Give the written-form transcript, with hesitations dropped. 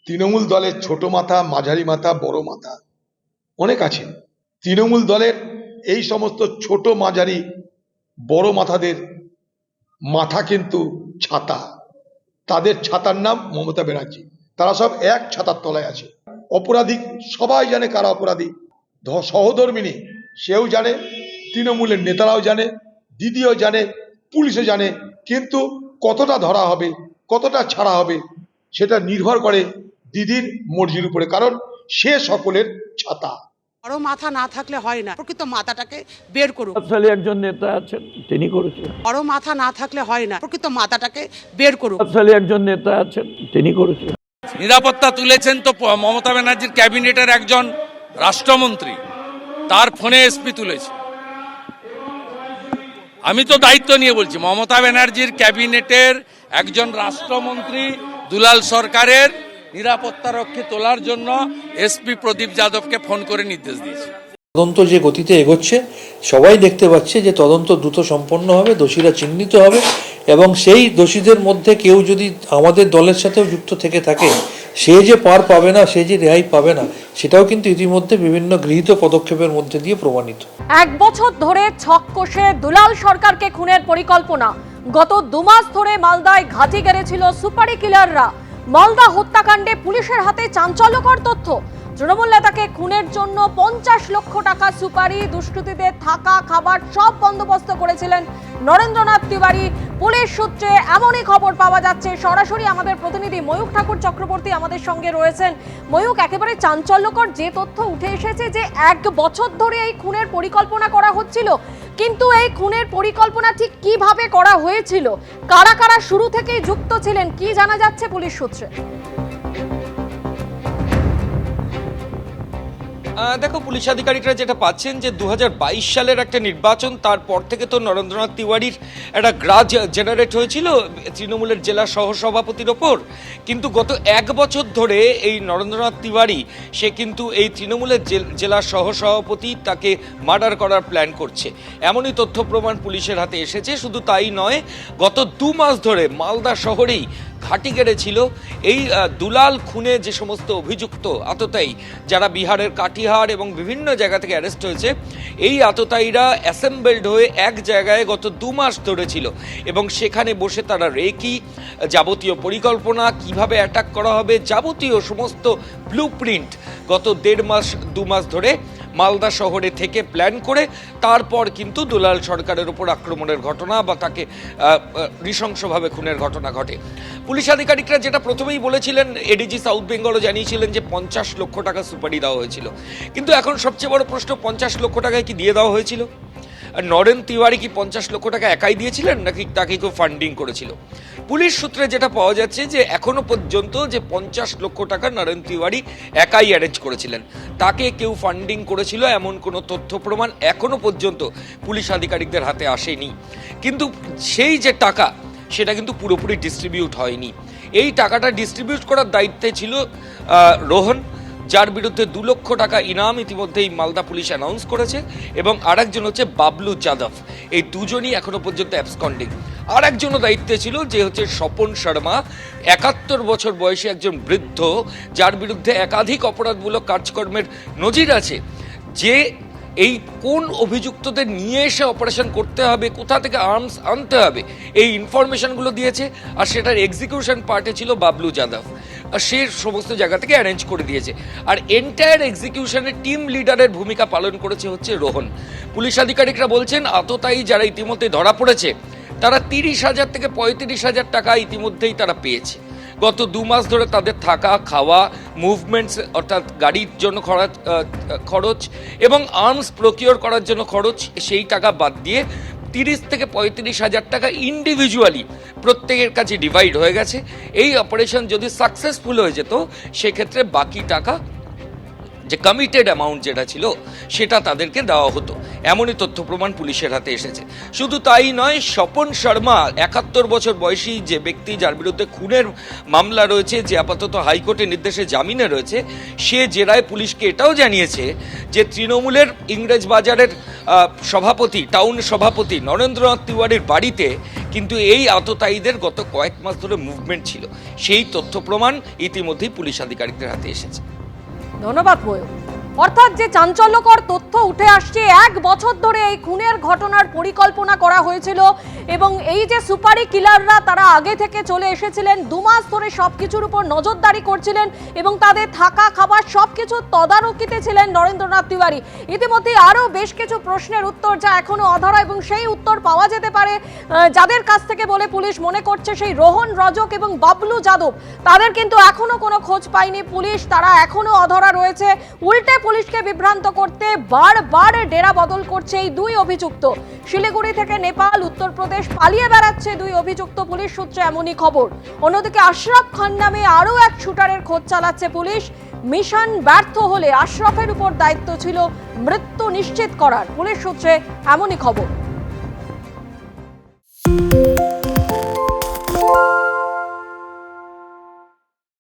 তৃণমূল দলের ছোট মাথা, মাঝারি মাথা, বড় মাথা অনেক আছে। তৃণমূল দলের এই সমস্ত ছোট মাঝারি বড় মাথাদের মাথা কিন্তু ছাতা, তাদের ছাতার নাম মমতা ব্যানার্জি। তারা সব এক ছাতার তলায় আছে। অপরাধী সবাই জানে কারা অপরাধী, সহধর্মিনী সেও জানে, তৃণমূলের নেতারাও জানে, দিদিও জানে, পুলিশও জানে, কিন্তু কতটা ধরা হবে, কতটা ছাড়া হবে সেটা নির্ভর করে দিদির মর্জির উপরে, কারণ সে সকলের ছাতা। বড় মাথা না থাকলে হয় না, প্রকৃত মাথাটাকে বের করুন। প্রভাবশালী একজন নেতা আছেন, তিনি করেছেন। বড় মাথা না থাকলে হয় না, প্রকৃত মাথাটাকে বের করুন। প্রভাবশালী একজন নেতা আছেন, তিনি করেছেন। নিরাপত্তা তুলেছেন তো মমতা ব্যানার্জির ক্যাবিনেটের একজন রাষ্ট্রমন্ত্রী, তার ফোনে এসপি তুলেছে। আমি তো দায়িত্ব নিয়ে বলছি, মমতা ব্যানার্জির ক্যাবিনেটের একজন রাষ্ট্রমন্ত্রী দুলাল সরকারের নিরাপত্তা রক্ষী তোলার জন্য এসপি প্রদীপ যাদবকে ফোন করে নির্দেশ দিয়েছে। তদন্ত যে গতিতে এগোচ্ছে সবাই দেখতে পাচ্ছে যে তদন্ত দ্রুত সম্পন্ন হবে, দোষীরা চিহ্নিত হবে এবং সেই দোষীদের মধ্যে কেউ যদি আমাদের দলের সাথেও যুক্ত থেকে থাকে, সে যে পার পাবে না, সে যে রেহাই পাবে না, সেটাও কিন্তু ইতিমধ্যে বিভিন্ন গৃহীত পদক্ষেপের মধ্যে দিয়ে প্রমাণিত। 1 বছর ধরে ছক কষে দুলাল সরকারকে খুনের পরিকল্পনা। গত 2 মাস ধরে মালদায় ঘাঁটি গেড়েছিল সুপারি কিলাররা। মালদা হত্যাকাণ্ডে পুলিশের হাতে চাঞ্চল্যকর তথ্য। তৃণমূল নেতাকে খুনের জন্য 50 লক্ষ টাকা সুপারি, দুষ্কৃতীদের থাকা খাবার সব বন্দোবস্ত করেছিলেন নরেন্দ্রনাথ তিওয়ারি। পুলিশ সূত্রে এমনই খবর পাওয়া যাচ্ছে। সরাসরি আমাদের প্রতিনিধি ময়ূক ঠাকুর চক্রবর্তী আমাদের সঙ্গে রয়েছেন। ময়ূক, একেবারে চাঞ্চল্যকর যে তথ্য উঠে এসেছে যে 1 বছর ধরে এই খুনের পরিকল্পনা করা হচ্ছিল, কিন্তু এই খুনের পরিকল্পনা ঠিক কিভাবে করা হয়েছিল, কারা কারা শুরু থেকেই যুক্ত ছিলেন, কি জানা যাচ্ছে পুলিশ সূত্রে? দেখো, পুলিশ আধিকারিকরা যেটা পাচ্ছেন যে 2022 সালের একটা নির্বাচন, তারপর থেকে তো নরেন্দ্রনাথ তিওয়ারির একটা গ্রাজ জেনারেট হয়েছিল তৃণমূলের জেলা সহসভাপতির ওপর। কিন্তু গত 1 বছর ধরে এই নরেন্দ্রনাথ তিওয়ারি সে কিন্তু এই তৃণমূলের জেলা সহসভাপতি তাকে মার্ডার করার প্ল্যান করছে, এমনই তথ্য প্রমাণ পুলিশের হাতে এসেছে। শুধু তাই নয়, গত 2 মাস ধরে মালদা শহরেই ঘাঁটি গেড়েছিল এই দুলাল খুনে যে সমস্ত অভিযুক্ত আততায়ী, যারা বিহারের কাটিহার এবং বিভিন্ন জায়গা থেকে অ্যারেস্ট হয়েছে। এই আততায়ীরা অ্যাসেম্বলড হয়ে এক জায়গায় গত 2 মাস ধরে ছিল এবং সেখানে বসে তারা রেকি, যাবতীয় পরিকল্পনা, কিভাবে অ্যাটাক করা হবে, যাবতীয় সমস্ত ব্লুপ্রিন্ট গত 1.5-2 মাস ধরে মালদা শহরে থেকে প্ল্যান করে তারপর কিন্তু দুলাল সরকারের উপর আক্রমণের ঘটনা বা তাকে নৃশংসভাবে খুনের ঘটনা ঘটে। পুলিশ আধিকারিকরা যেটা প্রথমেই বলেছিলেন, এডিজি সাউথ বেঙ্গলও জানিয়েছিলেন যে 50 লক্ষ টাকা সুপারি দেওয়া হয়েছিল। কিন্তু এখন সবচেয়ে বড় প্রশ্ন, 50 লক্ষ টাকায় কি দিয়ে দেওয়া হয়েছিল? আর নরেন তিওয়ারি কি 50 লক্ষ টাকা একাই দিয়েছিলেন, নাকি তাকে কেউ ফান্ডিং করেছিল? পুলিশ সূত্রে যেটা পাওয়া যাচ্ছে যে এখনো পর্যন্ত যে 50 লক্ষ টাকা নরেন তিওয়ারি একাই অ্যারেঞ্জ করেছিলেন, তাকে কেউ ফান্ডিং করেছিল এমন কোনো তথ্য প্রমাণ এখনো পর্যন্ত পুলিশ আধিকারিকদের হাতে আসেনি। কিন্তু সেই যে টাকা, সেটা কিন্তু পুরোপুরি ডিস্ট্রিবিউট হয়নি। এই টাকাটা ডিস্ট্রিবিউট করার দায়িত্বে ছিল রোহন, যার বিরুদ্ধে 2 লক্ষ টাকা ইনাম ইতিমধ্যেই মালদা পুলিশ অ্যানাউন্স করেছে, এবং আরেকজন হচ্ছে বাবলু যাদব। এই দুজনই এখনো পর্যন্ত অ্যাবসকন্ডিং। আর একজনও দায়িত্বে ছিল, যে হচ্ছে স্বপন শর্মা, 71 বছর বয়সী একজন বৃদ্ধ, যার বিরুদ্ধে একাধিক অপরাধমূলক কাজকর্মের নজির আছে। যে এই কোন অভিযুক্তদের নিয়ে এসে অপারেশন করতে হবে, কোথা থেকে আর্মস আনতে হবে, এই ইনফরমেশনগুলো দিয়েছে। আর সেটার এক্সিকিউশন পার্টে ছিল বাবলু যাদব, আর সে সমস্ত জায়গা থেকে অ্যারেঞ্জ করে দিয়েছে। আর এন্টায়ার এক্সিকিউশনের টিম লিডারের ভূমিকা পালন করেছে হচ্ছে রোহন। পুলিশ আধিকারিকরা বলছেন, আততায়ী যারা ইতিমধ্যে ধরা পড়েছে, তারা 30,000 থেকে 35,000 টাকা ইতিমধ্যেই তারা পেয়েছে। গত 2 মাস ধরে তাদের থাকা, খাওয়া, মুভমেন্টস অর্থাৎ গাড়ির জন্য খরচ এবং আর্মস প্রকিওর করার জন্য খরচ, সেই টাকা বাদ দিয়ে 30 থেকে 35,000 টাকা ইন্ডিভিজুয়ালি প্রত্যেকের কাছে ডিভাইড হয়ে গেছে। এই অপারেশন যদি সাকসেসফুল হয়ে যেত, সেক্ষেত্রে বাকি টাকা যে কমিটেড অ্যামাউন্ট যেটা ছিল সেটা তাদেরকে দেওয়া হতো, এমনই তথ্য প্রমাণ পুলিশের হাতে এসেছে। শুধু তাই নয়, স্বপন শর্মা 71 বছর বয়সী যে ব্যক্তি, যার বিরুদ্ধে খুনের মামলা রয়েছে, যে আপাতত হাইকোর্টের নির্দেশে জামিনে রয়েছে, সে জেরায় পুলিশকে এটাও জানিয়েছে যে তৃণমূলের ইংরেজবাজারের সভাপতি, টাউন সভাপতি নরেন্দ্রনাথ তিওয়ারির বাড়িতে কিন্তু এই আততায়ীদের গত কয়েক মাস ধরে মুভমেন্ট ছিল। সেই তথ্য প্রমাণ ইতিমধ্যেই পুলিশ আধিকারিকদের হাতে এসেছে। ধন্যবাদ ময়ূর। অর্থাৎ যে চাঞ্চল্যকর তথ্য উঠে আসছে, 1 বছর ধরে এই খুনের ঘটনার পরিকল্পনা করা হয়েছিল এবং এই যে সুপারি কিলাররা তারা আগে থেকে চলে এসেছিলেন, 2 মাস ধরে সবকিছুর উপর নজরদারি করছিলেন এবং তাদের থাকা খাবার সবকিছু তদারকিতে ছিলেন নরেন্দ্রনাথ তিওয়ারি। ইতিমধ্যে আরও বেশ কিছু প্রশ্নের উত্তর যা এখনো অধরা, এবং সেই উত্তর পাওয়া যেতে পারে যাদের কাছ থেকে বলে পুলিশ মনে করছে সেই রোহন রজক এবং বাবলু যাদব, তাদের কিন্তু এখনো কোনো খোঁজ পায়নি পুলিশ, তারা এখনো অধরা রয়েছে। উল্টে পুলিশকে বিভ্রান্ত করতে বারবার ডেরা বদল করছে এই 2 অভিযুক্ত। শিলিগুড়ি থেকে নেপাল, উত্তরপ্রদেশ পালিয়ে বেড়াচ্ছে 2 অভিযুক্ত, পুলিশ সূত্রে এমনই খবর। অন্যদিকে আশরাফ খান নামে আরও এক শুটারের খোঁজ চালাচ্ছে পুলিশ। মিশন ব্যর্থ হলে আশরাফের উপর দায়িত্ব ছিল মৃত্যু নিশ্চিত করার, পুলিশ সূত্রে এমনই খবর।